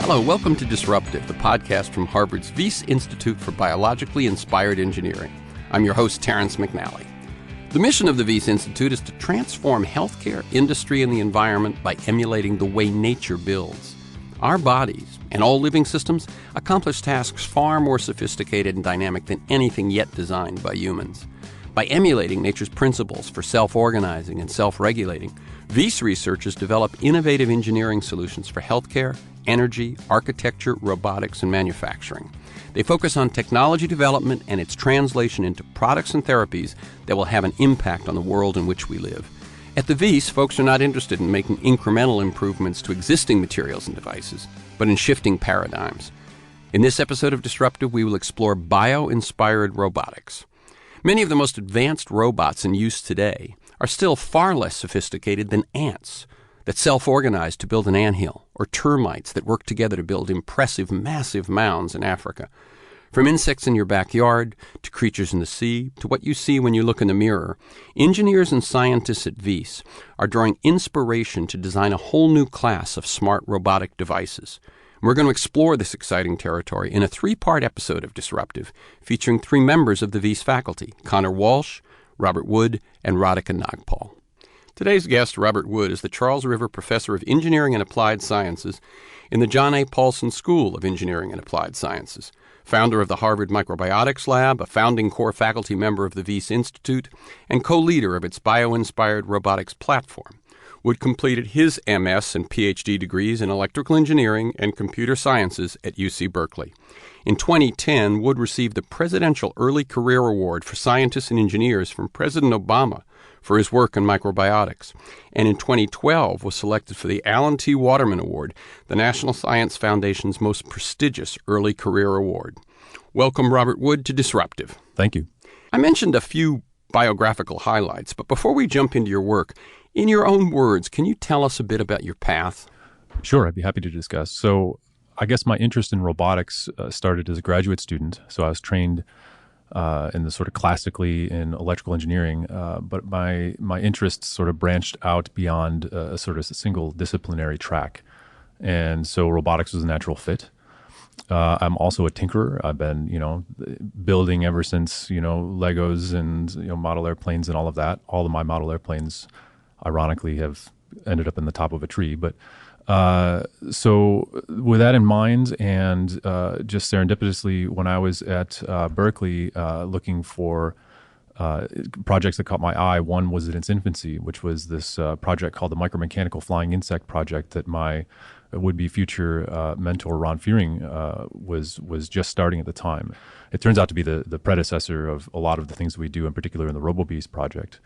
Hello, welcome to Disruptive, the podcast from Harvard's Wyss Institute for Biologically Inspired Engineering. I'm your host, Terrence McNally. The mission of the Wyss Institute is to transform healthcare, industry, and the environment by emulating the way nature builds. Our bodies and all living systems accomplish tasks far more sophisticated and dynamic than anything yet designed by humans. By emulating nature's principles for self-organizing and self-regulating, Wyss researchers develop innovative engineering solutions for healthcare, energy, architecture, robotics, and manufacturing. They focus on technology development and its translation into products and therapies that will have an impact on the world in which we live. At the Wyss, folks are not interested in making incremental improvements to existing materials and devices, but in shifting paradigms. In this episode of Disruptive, we will explore bio-inspired robotics. Many of the most advanced robots in use today are still far less sophisticated than ants that self-organize to build an anthill, or termites that work together to build impressive, massive mounds in Africa. From insects in your backyard, to creatures in the sea, to what you see when you look in the mirror, engineers and scientists at Wyss are drawing inspiration to design a whole new class of smart robotic devices. We're going to explore this exciting territory in a 3-part episode of Disruptive, featuring 3 members of the Wyss faculty, CONOR WALSH, Robert Wood, and RADHIKA NAGPAL. Today's guest, Robert Wood, is the Charles River Professor of Engineering and Applied Sciences in the John A. Paulson School of Engineering and Applied Sciences, founder of the Harvard Microbiotics Lab, a founding core faculty member of the Wyss Institute, and co-leader of its bio-inspired robotics platform. Wood completed his MS and PhD degrees in electrical engineering and computer sciences at UC Berkeley. In 2010, Wood received the Presidential Early Career Award for Scientists and Engineers from President Obama for his work in microbiotics, and in 2012 was selected for the Alan T. Waterman Award, the National Science Foundation's most prestigious early career award. Welcome, Robert Wood, to Disruptive. Thank you. I mentioned a few biographical highlights, but before we jump into your work, in your own words, can you tell us a bit about your path? Sure, I'd be happy to discuss. So I guess my interest in robotics started as a graduate student. So I was trained in the sort of classically in electrical engineering, but my interests sort of branched out beyond a sort of single disciplinary track. And so robotics was a natural fit. I'm also a tinkerer. I've been, building ever since, Legos and, model airplanes and all of that. All of my model airplanes, ironically, have ended up in the top of a tree. But so with that in mind, and just serendipitously, when I was at Berkeley looking for projects that caught my eye, one was in its infancy, which was this project called the Micromechanical Flying Insect Project that my would-be future mentor, Ron Fearing, was just starting at the time. It turns out to be the predecessor of a lot of the things that we do, in particular in the ROBO-BEE project.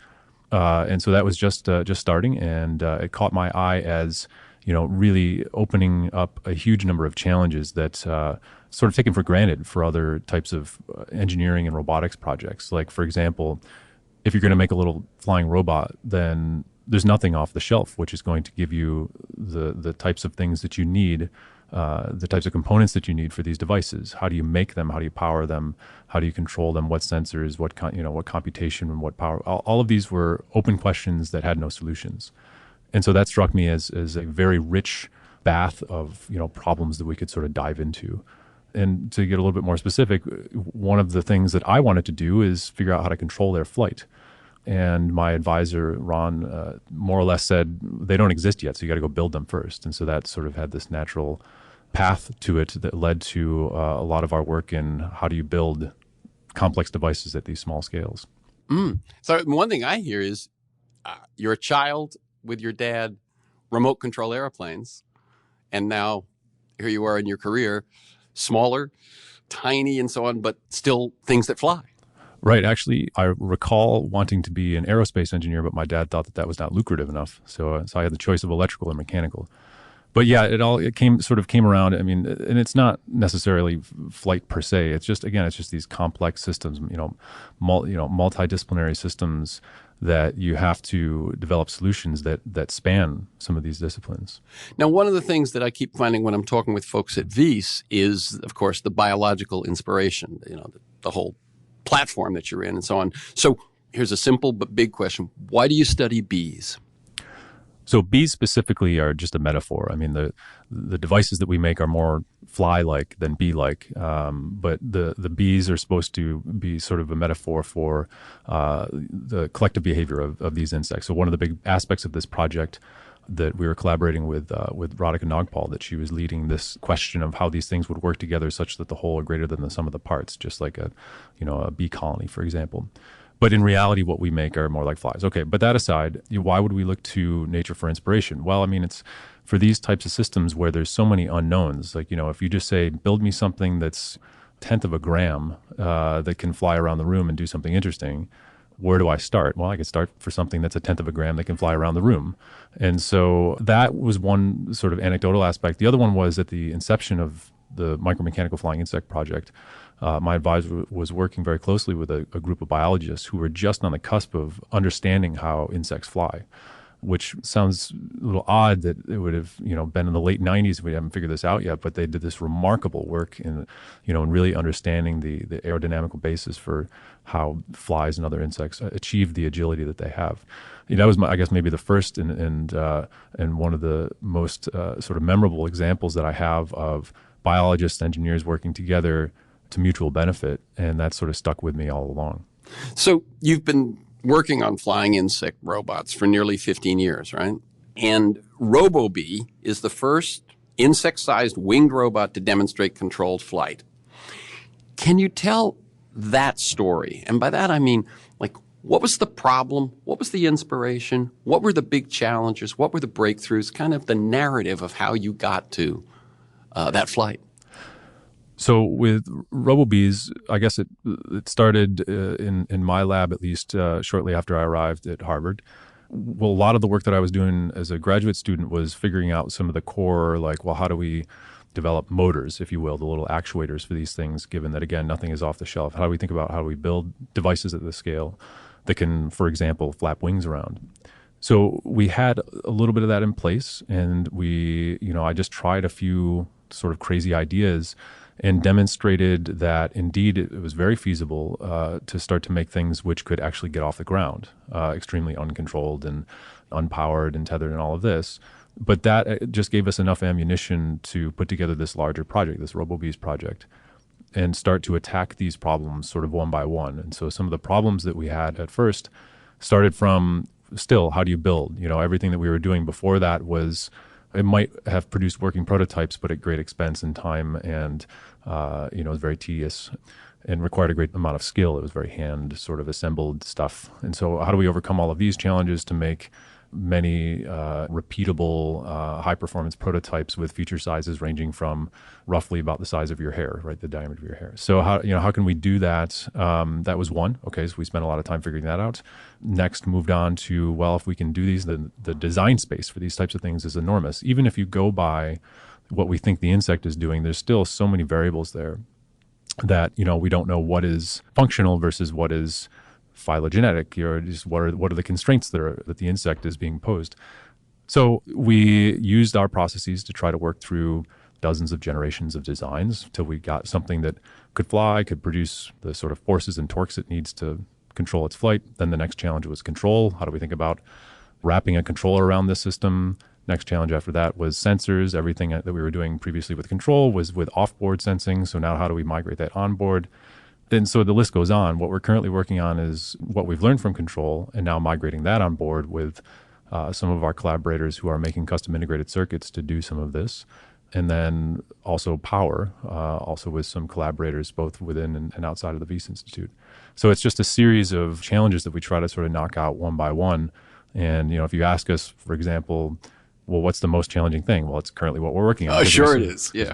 And so that was just starting, and it caught my eye as really opening up a huge number of challenges that sort of taken for granted for other types of engineering and robotics projects. Like, for example, if you're going to make a little flying robot, then there's nothing off the shelf which is going to give you the types of things that you need, the types of components that you need for these devices. How do you make them? How do you power them? How do you control them? What sensors? What computation and what power? All of these were open questions that had no solutions. And so that struck me as a very rich bath of problems that we could sort of dive into. And to get a little bit more specific, one of the things that I wanted to do is figure out how to control their flight. And my advisor, Ron, more or less said, they don't exist yet, so you got to go build them first. And so that sort of had this natural path to it that led to a lot of our work in how do you build complex devices at these small scales. So one thing I hear is you're a child with your dad, remote control airplanes, and now here you are in your career, smaller, tiny, and so on, but still things that fly. Right. Actually, I recall wanting to be an aerospace engineer, but my dad thought that was not lucrative enough. So I had the choice of electrical and mechanical. But yeah, it came around. I mean, and it's not necessarily flight per se. It's just these complex systems, multidisciplinary systems that you have to develop solutions that span some of these disciplines. Now, one of the things that I keep finding when I'm talking with folks at Wyss is, of course, the biological inspiration, the whole platform that you're in and so on. So here's a simple but big question. Why do you study bees? So bees specifically are just a metaphor. I mean, the devices that we make are more fly-like than bee-like, but the bees are supposed to be sort of a metaphor for the collective behavior of these insects. So one of the big aspects of this project that we were collaborating with RADHIKA NAGPAL, that she was leading this question of how these things would work together such that the whole are greater than the sum of the parts, just like a bee colony, for example. But in reality, what we make are more like flies. Okay, but that aside, why would we look to nature for inspiration? Well, I mean, it's for these types of systems where there's so many unknowns. Like, if you just say, build me something that's 1/10 of a gram that can fly around the room and do something interesting, where do I start? Well, I could start for something that's 1/10 of a gram that can fly around the room. And so that was one sort of anecdotal aspect. The other one was at the inception of the micromechanical flying insect project. My advisor was working very closely with a group of biologists who were just on the cusp of understanding how insects fly, which sounds a little odd that it would have been in the late 90s. We haven't figured this out yet, but they did this remarkable work in really understanding the aerodynamical basis for how flies and other insects achieve the agility that they have. That was, I guess, maybe the first and one of the most sort of memorable examples that I have of biologists, engineers working together to mutual benefit, and that sort of stuck with me all along. So you've been working on flying insect robots for nearly 15 years, right? And ROBO-BEE is the first insect-sized winged robot to demonstrate controlled flight. Can you tell that story? And by that I mean, like, what was the problem? What was the inspiration? What were the big challenges? What were the breakthroughs? Kind of the narrative of how you got to that flight. So with ROBO-BEEs, I guess it started in my lab, at least shortly after I arrived at Harvard. Well, a lot of the work that I was doing as a graduate student was figuring out some of the core, like, well, how do we develop motors, if you will, the little actuators for these things, given that, again, nothing is off the shelf. How do we think about how do we build devices at this scale that can, for example, flap wings around? So we had a little bit of that in place, and I just tried a few sort of crazy ideas and demonstrated that indeed it was very feasible to start to make things which could actually get off the ground, extremely uncontrolled and unpowered and tethered and all of this. But that just gave us enough ammunition to put together this larger project, this ROBO-BEEs project, and start to attack these problems sort of one by one. And so some of the problems that we had at first started from still, how do you build? Everything that we were doing before that was, it might have produced working prototypes, but at great expense and time, and it was very tedious and required a great amount of skill. It was very hand sort of assembled stuff. And so how do we overcome all of these challenges to make many repeatable high-performance prototypes with feature sizes ranging from roughly about the size of your hair, right, the diameter of your hair. So how can we do that? That was one. Okay, so we spent a lot of time figuring that out. Next, moved on to, well, if we can do these, the design space for these types of things is enormous. Even if you go by what we think the insect is doing, there's still so many variables there that we don't know what is functional versus what is phylogenetic, or just what are the constraints that the insect is being posed. So we used our processes to try to work through dozens of generations of designs till we got something that could fly, could produce the sort of forces and torques it needs to control its flight. Then the next challenge was control. How do we think about wrapping a controller around this system? Next challenge after that was sensors. Everything that we were doing previously with control was with off-board sensing. So now how do we migrate that on-board? And so the list goes on. What we're currently working on is what we've learned from control and now migrating that on board with some of our collaborators who are making custom integrated circuits to do some of this. And then also power, also with some collaborators both within and outside of the Wyss Institute. So it's just a series of challenges that we try to sort of knock out one by one. And, if you ask us, for example, well, what's the most challenging thing? Well, it's currently what we're working on. Oh, sure it is. Yeah.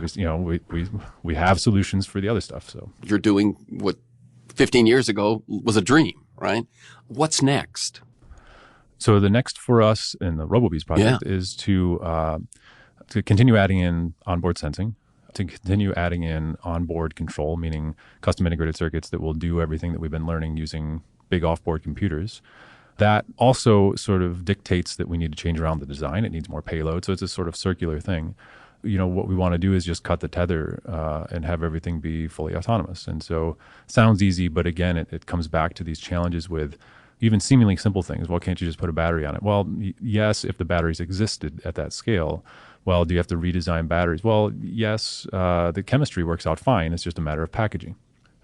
We have solutions for the other stuff. So you're doing what 15 years ago was a dream, right? What's next? So the next for us in the ROBO-BEEs project is to continue adding in onboard sensing, to continue adding in onboard control, meaning custom integrated circuits that will do everything that we've been learning using big offboard computers. That also sort of dictates that we need to change around the design. It needs more payload. So it's a sort of circular thing. What we want to do is just cut the tether and have everything be fully autonomous. And so it sounds easy, but again, it comes back to these challenges with, even seemingly simple things. Well, can't you just put a battery on it? Well, yes, if the batteries existed at that scale. Well, do you have to redesign batteries? Well, yes, the chemistry works out fine. It's just a matter of packaging.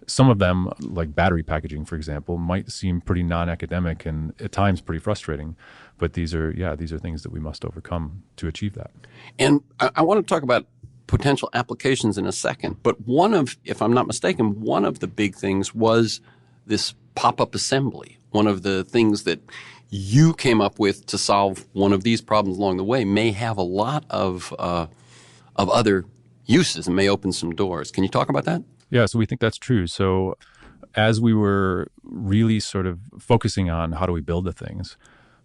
Some of them, like battery packaging, for example, might seem pretty non-academic and at times pretty frustrating. But these are things that we must overcome to achieve that. And I want to talk about potential applications in a second. But if I'm not mistaken, one of the big things was this pop-up assembly. One of the things that you came up with to solve one of these problems along the way may have a lot of other uses and may open some doors. Can you talk about that? Yeah, so we think that's true. So as we were really sort of focusing on how do we build the things,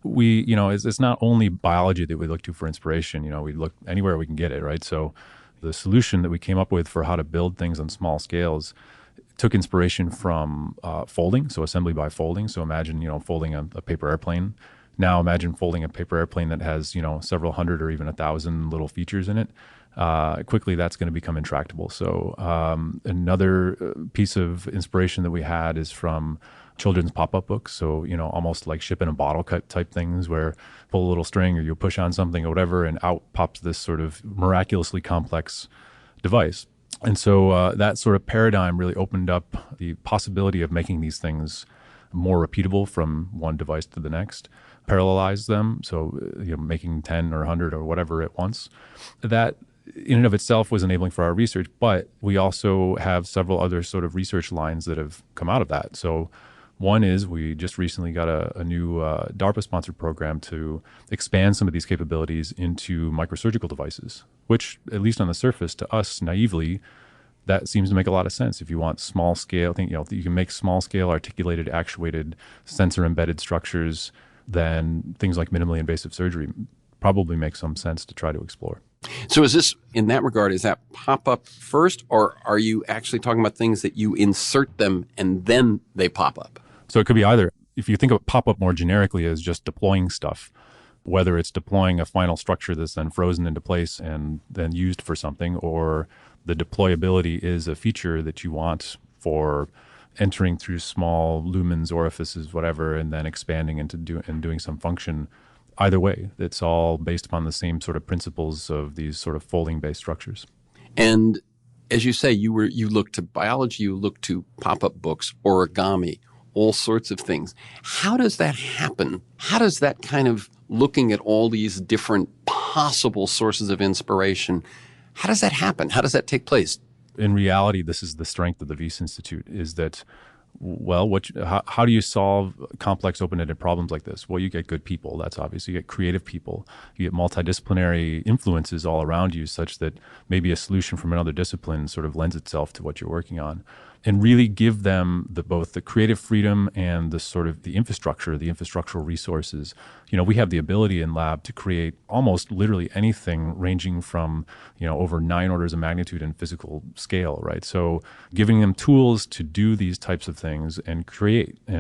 it's not only biology that we look to for inspiration. We look anywhere we can get it, right? So the solution that we came up with for how to build things on small scales took inspiration from folding, so assembly by folding. So imagine, folding a paper airplane. Now imagine folding a paper airplane that has, several hundred or even 1,000 little features in it. Quickly, that's going to become intractable. So another piece of inspiration that we had is from children's pop-up books. So, almost like ship in a bottle cut type things where pull a little string or you push on something or whatever, and out pops this sort of miraculously complex device. And so that sort of paradigm really opened up the possibility of making these things more repeatable from one device to the next, parallelize them, so making 10 or 100 or whatever at once. That in and of itself was enabling for our research, but we also have several other sort of research lines that have come out of that. So one is we just recently got a new DARPA-sponsored program to expand some of these capabilities into microsurgical devices, which, at least on the surface, to us, naively, that seems to make a lot of sense. If you want small scale, you can make small scale articulated, actuated, sensor-embedded structures, then things like minimally invasive surgery probably make some sense to try to explore. So is this, in that regard, is that pop-up first, or are you actually talking about things that you insert them and then they pop up? So it could be either. If you think of pop-up more generically as just deploying stuff, whether it's deploying a final structure that's then frozen into place and then used for something, or the deployability is a feature that you want for entering through small lumens, orifices, whatever, and then expanding into doing some function. Either way, it's all based upon the same sort of principles of these sort of folding-based structures. And as you say, you look to biology, you look to pop-up books, origami, all sorts of things. How does that happen? How does that kind of looking at all these different possible sources of inspiration, how does that happen? How does that take place? In reality, this is the strength of the Wyss Institute, is that, well, how do you solve complex open-ended problems like this? Well, you get good people, that's obvious. You get creative people. You get multidisciplinary influences all around you such that maybe a solution from another discipline sort of lends itself to what you're working on. And really give them both the creative freedom and the sort of the infrastructural resources. We have the ability in lab to create almost literally anything ranging from, over 9 orders of magnitude in physical scale, right? So giving them tools to do these types of things and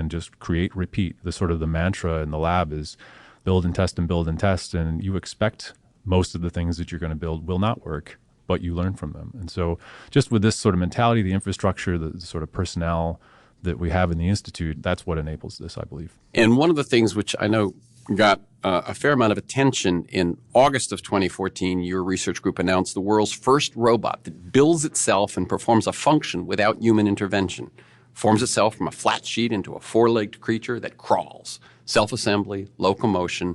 just create, repeat. The mantra in the lab is build and test and build and test. And you expect most of the things that you're going to build will not work, but you learn from them. And so just with this sort of mentality, the infrastructure, the sort of personnel that we have in the Institute, that's what enables this, I believe. And one of the things which I know got a fair amount of attention in August of 2014, your research group announced the world's first robot that builds itself and performs a function without human intervention, forms itself from a flat sheet into a 4-legged creature that crawls, self-assembly, locomotion.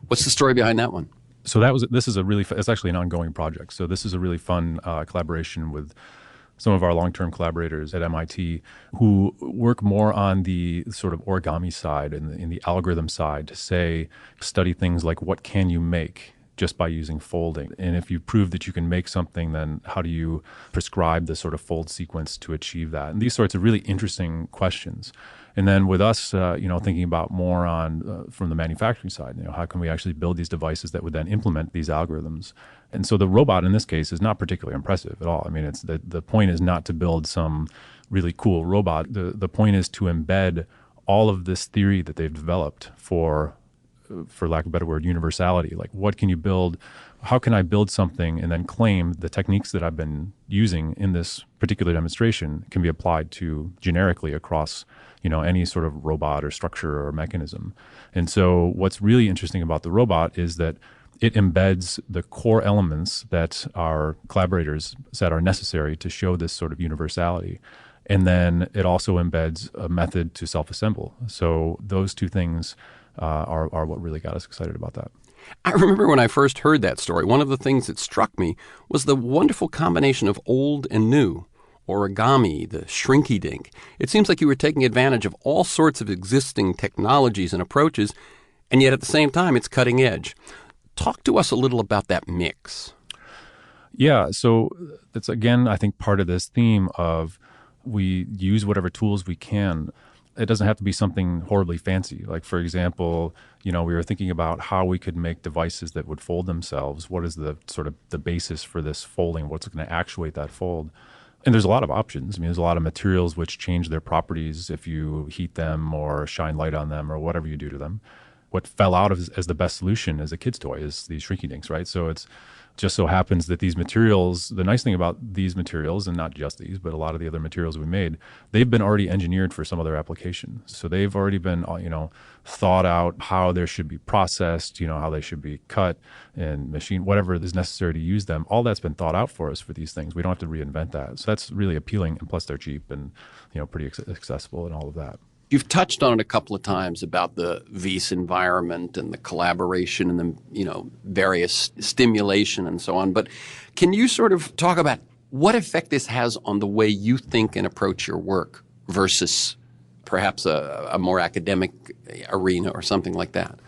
What's the story behind that one? So it's actually an ongoing project. So this is a really fun collaboration with some of our long-term collaborators at MIT who work more on the sort of origami side and in the algorithm side to study things like what can you make just by using folding. And if you prove that you can make something, then how do you prescribe the sort of fold sequence to achieve that? And these sorts of really interesting questions. And then with us, thinking about more on from the manufacturing side, how can we actually build these devices that would then implement these algorithms? And so the robot in this case is not particularly impressive at all. I mean, it's the point is not to build some really cool robot. The point is to embed all of this theory that they've developed for for lack of a better word, universality. Like, what can you build? How can I build something and then claim the techniques that I've been using in this particular demonstration can be applied to generically across, any sort of robot or structure or mechanism? And so what's really interesting about the robot is that it embeds the core elements that our collaborators said are necessary to show this sort of universality. And then it also embeds a method to self-assemble. So those two things are what really got us excited about that. I remember when I first heard that story, one of the things that struck me was the wonderful combination of old and new. Origami, the shrinky-dink. It seems like you were taking advantage of all sorts of existing technologies and approaches, and yet at the same time, it's cutting edge. Talk to us a little about that mix. Yeah, so that's, again, I think part of this theme of we use whatever tools we can. It doesn't have to be something horribly fancy. Like, for example, we were thinking about how we could make devices that would fold themselves. What is the sort of the basis for this folding? What's going to actuate that fold? And there's a lot of options. There's a lot of materials which change their properties if you heat them or shine light on them or whatever you do to them. What fell out as the best solution as a kid's toy is these shrinky dinks, right? So it's just so happens that these materials, the nice thing about these materials, and not just these, but a lot of the other materials we made, they've been already engineered for some other application. So they've already been, thought out how they should be processed, how they should be cut and machined, whatever is necessary to use them. All that's been thought out for us for these things. We don't have to reinvent that. So that's really appealing. And plus they're cheap and, pretty accessible and all of that. You've touched on it a couple of times about the Wyss environment and the collaboration and the, various stimulation and so on. But can you sort of talk about what effect this has on the way you think and approach your work versus perhaps a more academic arena or something like that?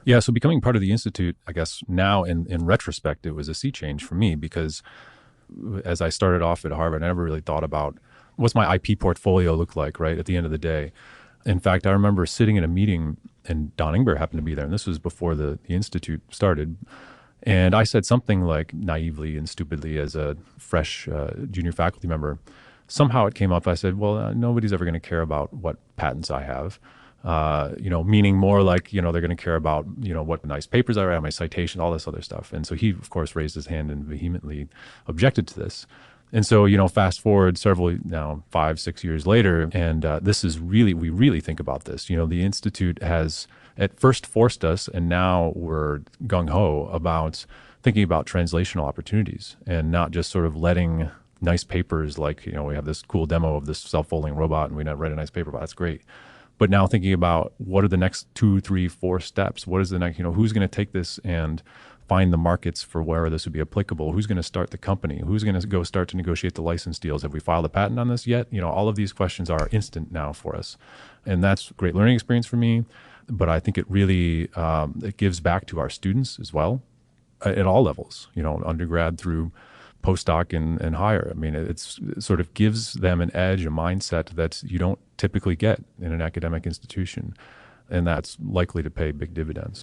Yeah, so becoming part of the Institute, I guess now in retrospect, it was a sea change for me because as I started off at Harvard, I never really thought about what's my IP portfolio look like, right, at the end of the day. In fact, I remember sitting in a meeting, and Don Ingber happened to be there, and this was before the Institute started. And I said something like naively and stupidly as a fresh junior faculty member. Somehow it came up. I said, well, nobody's ever going to care about what patents I have, meaning more like, they're going to care about, what nice papers I write, my citations, all this other stuff. And so he, of course, raised his hand and vehemently objected to this. And so, fast forward several, 5-6 years later, and we really think about this. The Institute has at first forced us, and now we're gung-ho about thinking about translational opportunities and not just sort of letting nice papers like, we have this cool demo of this self-folding robot and we read a nice paper about it. That's great. But now thinking about what are the next 2, 3, 4 steps? What is the next, who's going to take this and find the markets for where this would be applicable? Who's going to start the company? Who's going to go start to negotiate the license deals? Have we filed a patent on this yet? All of these questions are instant now for us. And that's a great learning experience for me. But I think it really, it gives back to our students as well at all levels, undergrad through postdoc and higher. It sort of gives them an edge, a mindset that you don't typically get in an academic institution. And that's likely to pay big dividends.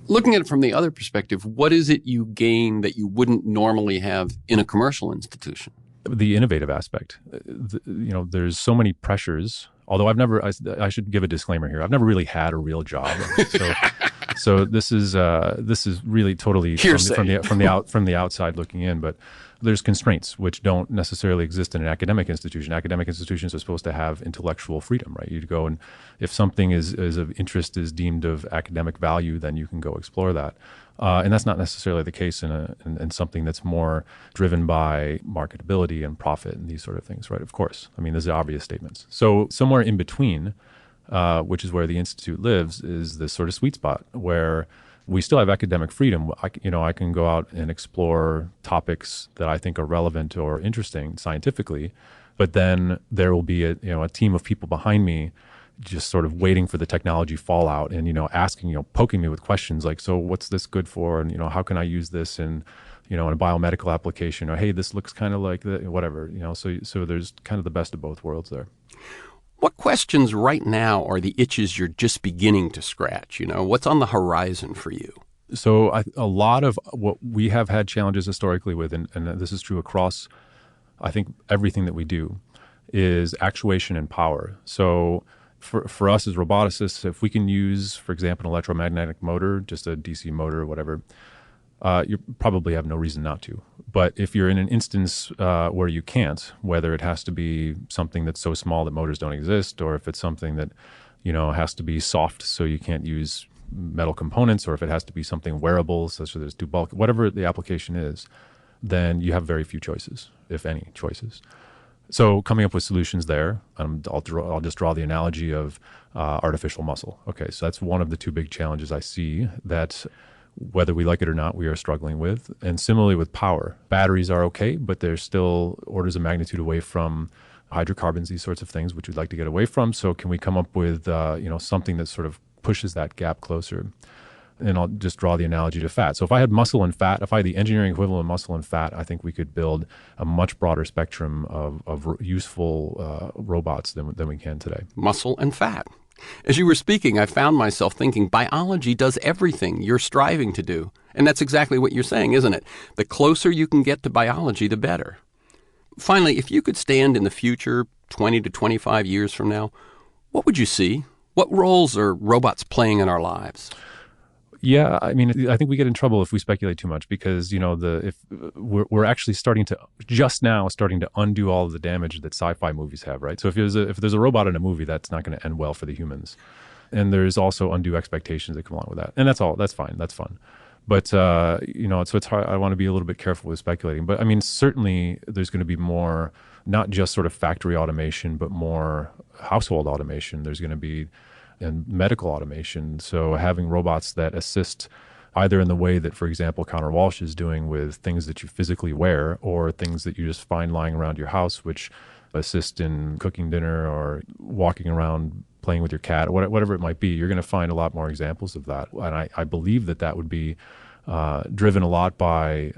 Looking at it from the other perspective, what is it you gain that you wouldn't normally have in a commercial institution? The innovative aspect. There's so many pressures. Although I should give a disclaimer here. I've never really had a real job. So this is really totally from the outside looking in. But there's constraints which don't necessarily exist in an academic institution. Academic institutions are supposed to have intellectual freedom, right? You go and if something is of interest is deemed of academic value, then you can go explore that. And that's not necessarily the case in something that's more driven by marketability and profit and these sort of things, right? Of course. Those are obvious statements. So somewhere in between, which is where the Institute lives, is this sort of sweet spot where we still have academic freedom. I can go out and explore topics that I think are relevant or interesting scientifically, but then there will be a team of people behind me just sort of waiting for the technology fallout and, asking, poking me with questions like, so what's this good for? And, how can I use this in a biomedical application? Or, hey, this looks kind of like whatever, so there's kind of the best of both worlds there. What questions right now are the itches you're just beginning to scratch? What's on the horizon for you? So a lot of what we have had challenges historically with, and this is true across, I think, everything that we do, is actuation and power. So for us as roboticists, if we can use, for example, an electromagnetic motor, just a DC motor or whatever, you probably have no reason not to. But if you're in an instance where you can't, whether it has to be something that's so small that motors don't exist, or if it's something that, has to be soft so you can't use metal components, or if it has to be something wearable such that it's too bulky, whatever the application is, then you have very few choices, if any choices. So coming up with solutions there, I'll just draw the analogy of artificial muscle. Okay, so that's one of the two big challenges I see that, whether we like it or not, we are struggling with. And similarly with power, batteries are okay, but they're still orders of magnitude away from hydrocarbons, these sorts of things, which we'd like to get away from. So can we come up with something that sort of pushes that gap closer? And I'll just draw the analogy to fat. So if I had muscle and fat, if I had the engineering equivalent of muscle and fat, I think we could build a much broader spectrum of useful robots than we can today. Muscle and fat. As you were speaking, I found myself thinking biology does everything you're striving to do. And that's exactly what you're saying, isn't it? The closer you can get to biology, the better. Finally, if you could stand in the future 20 to 25 years from now, what would you see? What roles are robots playing in our lives? Yeah, I mean, I think we get in trouble if we speculate too much because, if we're actually starting to undo all of the damage that sci-fi movies have, right? So if there's a robot in a movie, that's not going to end well for the humans. And there's also undue expectations that come along with that. And that's all. That's fine. That's fun. But, so it's hard. I want to be a little bit careful with speculating. But I mean, certainly there's going to be more, not just sort of factory automation, but more household automation. There's going to be and medical automation. So having robots that assist either in the way that, for example, CONOR WALSH is doing with things that you physically wear or things that you just find lying around your house, which assist in cooking dinner or walking around playing with your cat, or whatever it might be. You're going to find a lot more examples of that. And I believe that would be driven a lot by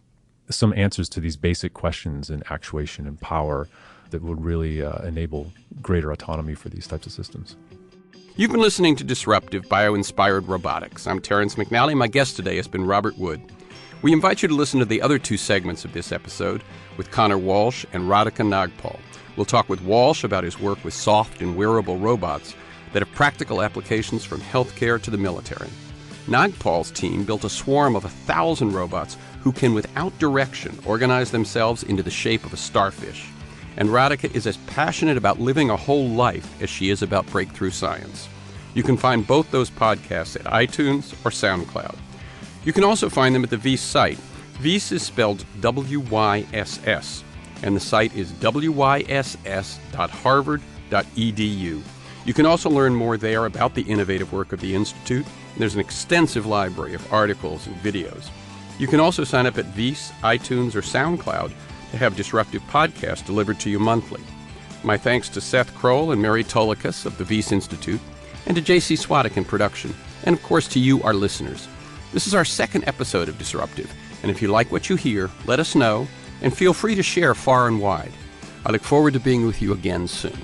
some answers to these basic questions in actuation and power that would really enable greater autonomy for these types of systems. You've been listening to Disruptive Bio-Inspired Robotics. I'm Terrence McNally. My guest today has been Robert Wood. We invite you to listen to the other two segments of this episode with CONOR WALSH and RADHIKA NAGPAL. We'll talk with Walsh about his work with soft and wearable robots that have practical applications from healthcare to the military. Nagpal's team built a swarm of 1,000 robots who can, without direction, organize themselves into the shape of a starfish. And Radhika is as passionate about living a whole life as she is about breakthrough science. You can find both those podcasts at iTunes or SoundCloud. You can also find them at the Wyss site. Wyss is spelled W-Y-S-S, and the site is wyss.harvard.edu. You can also learn more there about the innovative work of the Institute. There's an extensive library of articles and videos. You can also sign up at Wyss, iTunes, or SoundCloud to have Disruptive podcasts delivered to you monthly. My thanks to Seth Kroll and Mary Tolikas of the Wyss Institute, and to J.C. Swadek in production, and of course to you, our listeners. This is our second episode of Disruptive, and if you like what you hear, let us know, and feel free to share far and wide. I look forward to being with you again soon.